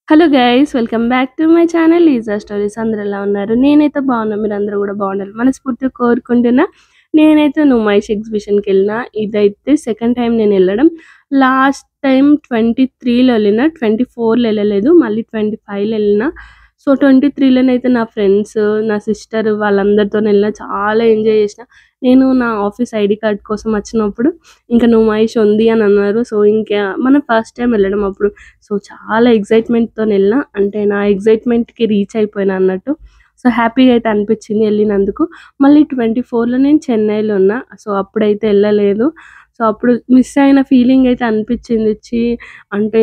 Hello guys, welcome back to my channel లీజా stories. అందరూ ఎలా ఉన్నారు? నేనైతే బాగున్నా, మీరు అందరూ కూడా బాగుండాలి మనస్ఫూర్తిగా కోరుకుంటున్నా. నేనైతే నుమాయిష్ ఎగ్జిబిషన్కి వెళ్ళిన. ఇదైతే సెకండ్ టైం నేను వెళ్ళడం. లాస్ట్ టైం 23లో వెళ్ళిన, 24లో వెళ్ళలేదు, మళ్ళీ 25లో వెళ్ళిన. సో 23లోనైతే నా ఫ్రెండ్స్, నా సిస్టర్ వాళ్ళందరితో వెళ్ళిన. చాలా ఎంజాయ్ చేసిన. నేను నా ఆఫీస్ ఐడి కార్డ్ కోసం వచ్చినప్పుడు ఇంకా నుమాయిష్ ఉంది అని అన్నారు. సో ఇంకా మనం ఫస్ట్ టైం వెళ్ళడం అప్పుడు. సో చాలా ఎక్సైట్మెంట్‌తో వెళ్ళినా. అంటే నా ఎక్సైట్మెంట్‌కి రీచ్ అయిపోయినా అన్నట్టు. సో హ్యాపీగా అయితే అనిపించింది వెళ్ళినందుకు. మళ్ళీ 24లో నేను చెన్నైలో ఉన్నా. సో అప్పుడైతే వెళ్ళలేదు. సో అప్పుడు మిస్ అయిన ఫీలింగ్ అయితే అనిపించింది. అంటే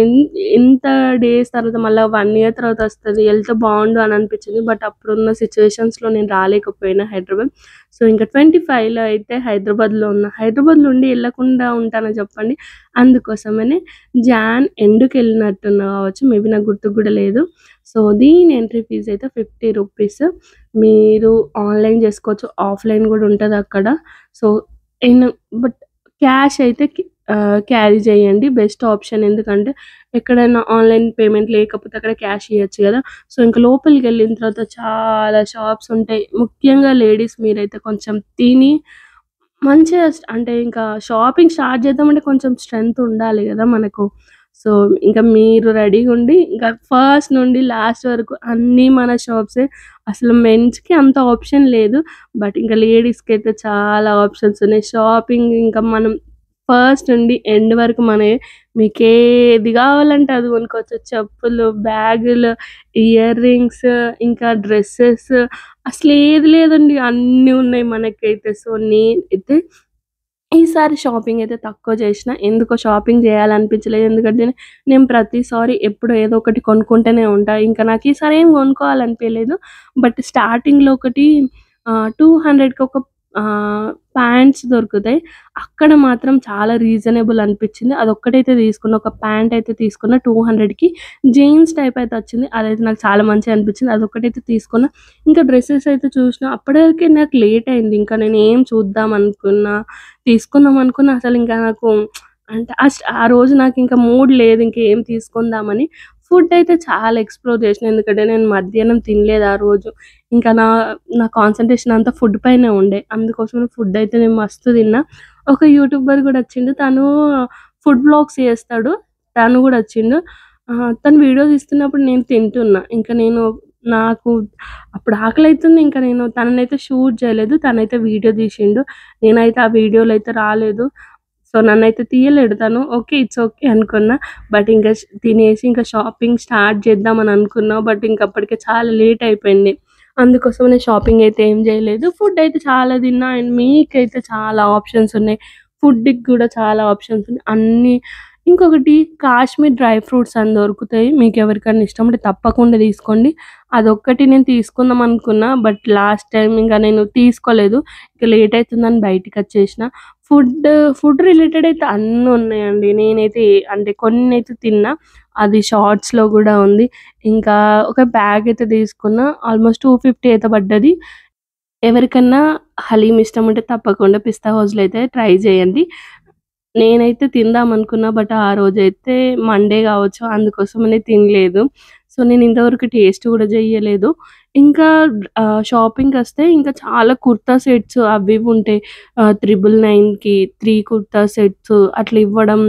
ఇంత డేస్ తర్వాత మళ్ళీ 1 ఇయర్ తర్వాత వస్తది, వెళ్తే బాగుండు అని అనిపించింది. బట్ అప్పుడున్న సిచ్యువేషన్స్‌లో నేను రాలేకపోయినా హైదరాబాద్. సో ఇంకా 25లో అయితే హైదరాబాద్‌లో ఉన్నా. హైదరాబాద్‌లో ఉండి వెళ్ళకుండా ఉంటానా చెప్పండి? అందుకోసమనే జాన్ ఎండ్‌కి వెళ్ళినట్టున్నా కావచ్చు. మేబీ నాకు గుర్తుకు కూడా లేదు. సో దీని ఎంట్రీ ఫీజ్ అయితే 50 రూపీస్. మీరు ఆన్‌లైన్ చేసుకోవచ్చు, ఆఫ్‌లైన్ కూడా ఉంటది అక్కడ. సో ఇన్ బట్ క్యాష్ అయితే క్యారీ చేయండి, బెస్ట్ ఆప్షన్. ఎందుకంటే ఎక్కడైనా ఆన్‌లైన్ పేమెంట్ లేకపోతే అక్కడ క్యాష్ ఇయ్యొచ్చు కదా! సో ఇంక లోపలికెళ్ళిన తర్వాత చాలా షాప్స్ ఉంటాయి. ముఖ్యంగా లేడీస్ మీరైతే కొంచెం తిని మంచిగా అంటే ఇంకా షాపింగ్ స్టార్ట్ చేద్దామంటే కొంచెం స్ట్రెంత్ ఉండాలి గదా మనకు. సో ఇంకా మీరు రెడీగుండి ఇంకా ఫస్ట్ నుండి లాస్ట్ వరకు అన్నీ మన షాప్సే. అసలు మెన్స్‌కి అంత ఆప్షన్ లేదు. బట్ ఇంకా లేడీస్‌కైతే చాలా ఆప్షన్స్ ఉన్నాయి. షాపింగ్ ఇంకా మనం ఫస్ట్ నుండి ఎండ్ వరకు మనమే. మీకేది కావాలంటే అది కొనుక్కోవచ్చు. చెప్పులు, బ్యాగులు, ఇయర్ రింగ్స్, ఇంకా డ్రెసెస్, అసలేది లేదండి, అన్నీ ఉన్నాయి మనకైతే. సో నేనైతే ఈసారి షాపింగ్ అయితే తక్కువ చేసిన. ఎందుకో షాపింగ్ చేయాలనిపించలేదు. ఎందుకంటే నేను ప్రతిసారి ఎప్పుడో ఏదో ఒకటి కొనుక్కుంటూనే ఉంటా. ఇంకా నాకు ఈసారి ఏం కొనుక్కోవాలనిపియలేదు. బట్ స్టార్టింగ్‌లో ఒకటి 200కి ఒక ప్యాంట్స్ దొరుకుతాయి. అక్కడ మాత్రం చాలా రీజనబుల్ అనిపించింది. అదొక్కటైతే తీసుకున్నా. ఒక ప్యాంట్ అయితే తీసుకున్నా 200కి. జీన్స్ టైప్ అయితే వచ్చింది. అదైతే నాకు చాలా మంచిగా అనిపించింది. అదొక్కటైతే తీసుకున్నా. ఇంకా డ్రెసెస్ అయితే చూసినా. అప్పటివరకే నాకు లేట్ అయింది. ఇంకా నేను ఏం చూద్దాం అనుకున్నా, తీసుకుందాం అనుకున్నా. అసలు ఇంకా నాకు అంటే ఆ రోజు నాకు ఇంకా మూడ్ లేదు ఇంకేం తీసుకుందామని. ఫుడ్ అయితే చాలా ఎక్స్‌ప్లోర్ చేసిన. ఎందుకంటే నేను మధ్యాహ్నం తినలేదు ఆ రోజు. ఇంకా నా నా కాన్సంట్రేషన్ అంతా ఫుడ్ పైనే ఉండే. అందుకోసమని ఫుడ్ అయితే నేను మస్తు తిన్నా. ఒక యూట్యూబర్ కూడా వచ్చిండు. తను ఫుడ్ వ్లాగ్స్ చేస్తాడు. తను కూడా వచ్చిండు. తను వీడియో తీస్తున్నప్పుడు నేను తింటున్నా. ఇంకా నాకు అప్పుడు ఆకలైతుంది. ఇంకా నేను తననైతే షూట్ చేయలేదు. తనైతే వీడియో తీసిండు. నేనైతే ఆ వీడియోలో అయితే రాలేదు. సో నన్నైతే తీయలేడు తను. ఓకే. ఇట్స్ ఓకే అనుకున్నా. బట్ ఇంకా తినేసి ఇంకా షాపింగ్ స్టార్ట్ చేద్దామని అనుకున్నా. బట్ ఇంక అప్పటికే చాలా లేట్ అయిపోయింది. అందుకోసమనే షాపింగ్ అయితే ఏం చేయలేదు. ఫుడ్ అయితే చాలా తిన్నా. అండ్ మీకైతే చాలా ఆప్షన్స్ ఉన్నాయి. ఫుడ్‌కి కూడా చాలా ఆప్షన్స్ ఉన్నాయి. ఇంకొకటి కాశ్మీర్ డ్రై ఫ్రూట్స్ అని దొరుకుతాయి. మీకెవరికన్నా ఇష్టముంటే తప్పకుండా తీసుకోండి. అదొక్కటి నేను తీసుకుందాం అనుకున్నా. బట్ లాస్ట్ టైమ్ ఇంక నేను తీసుకోలేదు. ఇక లేట్ అయితుందని బయటికొచ్చేసిన. ఫుడ్ రిలేటెడ్ అయితే అన్నీ ఉన్నాయండి. నేనైతే అంటే కొన్నైతే తిన్నా. అది షార్ట్స్‌లో గూడా ఉంది. ఇంకా ఒక బ్యాగ్ అయితే తీసుకున్నా. ఆల్‌మోస్ట్ 250 అయితే పడ్డది. ఎవరికన్నా హలీం ఇష్టముంటే తప్పకుండా పిస్తా హౌస్‌లో అయితే ట్రై చేయండి. నేనైతే తిందామనుకున్నా. బట్ ఆ రోజైతే మండే గావచ్చు. అందుకోసమనే తినలేదు. సో నేను ఇంతవరకు టేస్ట్ గూడా జేయలేదు. ఇంకా షాపింగ్‌కొస్తే ఇంకా చాలా కుర్తా సెట్స్ అవి ఇవి ఉంటాయి. 999కి 3 కుర్తా సెట్స్ అట్లా ఇవ్వడం.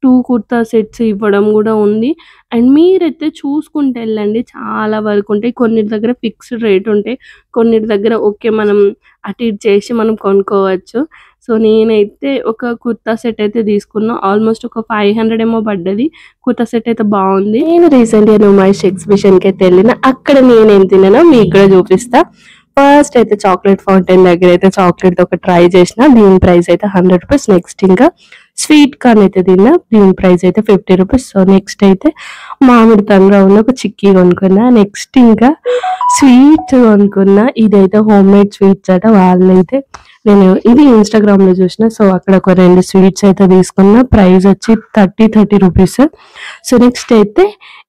2 కుర్తా సెట్స్ ఇవ్వడం గూడా ఉంది. అండ్ మీరైతే చూసుకుంటూ ఎళ్ళండి. చాలా వరకుంటాయి. కొన్నిటి దగ్గర ఫిక్స్‌డ్ రేట్ ఉంటాయి. కొన్నిటి దగ్గర ఓకే. మనం అటు ఇటు చేసి మనం కొనుక్కోవచ్చు. సో నేనైతే ఒక కుర్తా సెట్ అయితే తీసుకున్నా. ఆల్‌మోస్ట్ ఒక 500 ఏమో పడ్డది. కుర్తా సెట్ అయితే బావుంది. నేను రీసెంట్‌గా నుమాయిష్ ఎగ్జిబిషన్‌కైతే ఎళ్ళిన. అక్కడ నేనేం తిన్నానో మీకు కూడా చూపిస్తా. ఫస్ట్ అయితే చాక్లేట్ ఫౌంటైన్ దగ్గరైతే చాక్లేట్‌ది ఒకటి ట్రై చేసిన. దీని ప్రైస్ అయితే 100 రూపీస్. నెక్స్ట్ ఇంకా స్వీట్ కార్న్ అయితే తిన్నా. దీని ప్రైస్ అయితే 50 రూపీస్. సో నెక్స్ట్ అయితే మామిడి తంగా ఉన్న ఒక చిక్కీ కొనుక్కున్నా. నెక్స్ట్ ఇంకా స్వీట్స్ కొనుక్కున్నా. ఇదైతే హోమ్‌మేడ్ స్వీట్స్ అట. వాళ్ళైతే నేను ఇది ఇన్‌స్టాగ్రామ్‌లో చూసిన. సో అక్కడ ఒక 2 స్వీట్స్ అయితే తీసుకున్నా. ప్రైస్ వచ్చి 30 రూపీస్. సో నెక్స్ట్ అయితే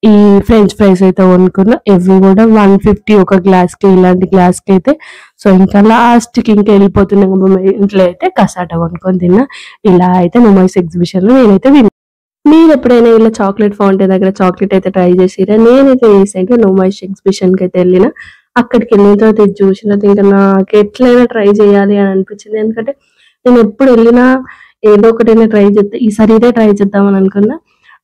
ఈ ఫ్రెంచ్ ఫ్రైస్ అయితే కొనుక్కున్నా. ఇవి కూడా 150 ఒక గ్లాస్‌కి. ఇలాంటి గ్లాస్‌కి అయితే. సో ఇంకా లాస్ట్‌కి ఇంకా వెళ్ళిపోతున్నాం ఇంట్లో అయితే కసాట కొనుక్కొని తిన్నా. ఇలా అయితే నుమాయిష్ ఎగ్జిబిషన్‌లో నేనైతే మీరు ఎప్పుడైనా ఇలా చాక్లెట్ ఫౌంటైన్ దగ్గర చాక్లెట్ అయితే ట్రై చేసిరా? నేనైతే రీసెంట్‌గా నుమాయిష్ ఎగ్జిబిషన్‌కి అయితే వెళ్ళిన. అక్కడికి వెళ్ళిన తర్వాత ఇది చూసిన తర్వాత ఇంకా నాకు ఎట్లైనా ట్రై చేయాలి అని అనిపించింది. ఎందుకంటే నేను ఎప్పుడు వెళ్ళినా ఏదో ఒకటైనా ట్రై చేస్తే ఈసారి ఇదే ట్రై చేద్దాం అని అనుకున్నా.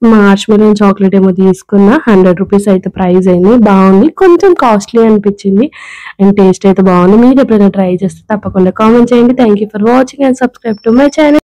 మార్ష్‌మెలోన్ చాక్లెట్ ఏమో తీసుకున్నా. ₹100 అయితే ప్రైస్ అయింది. బాగుంది. కొంచెం కాస్ట్‌లీ అనిపించింది. అండ్ టేస్ట్ అయితే బాగుంది. మీరు ఎప్పుడైనా ట్రై చేస్తే తప్పకుండా కామెంట్ చేయండి. Thank you for watching and subscribe to my channel.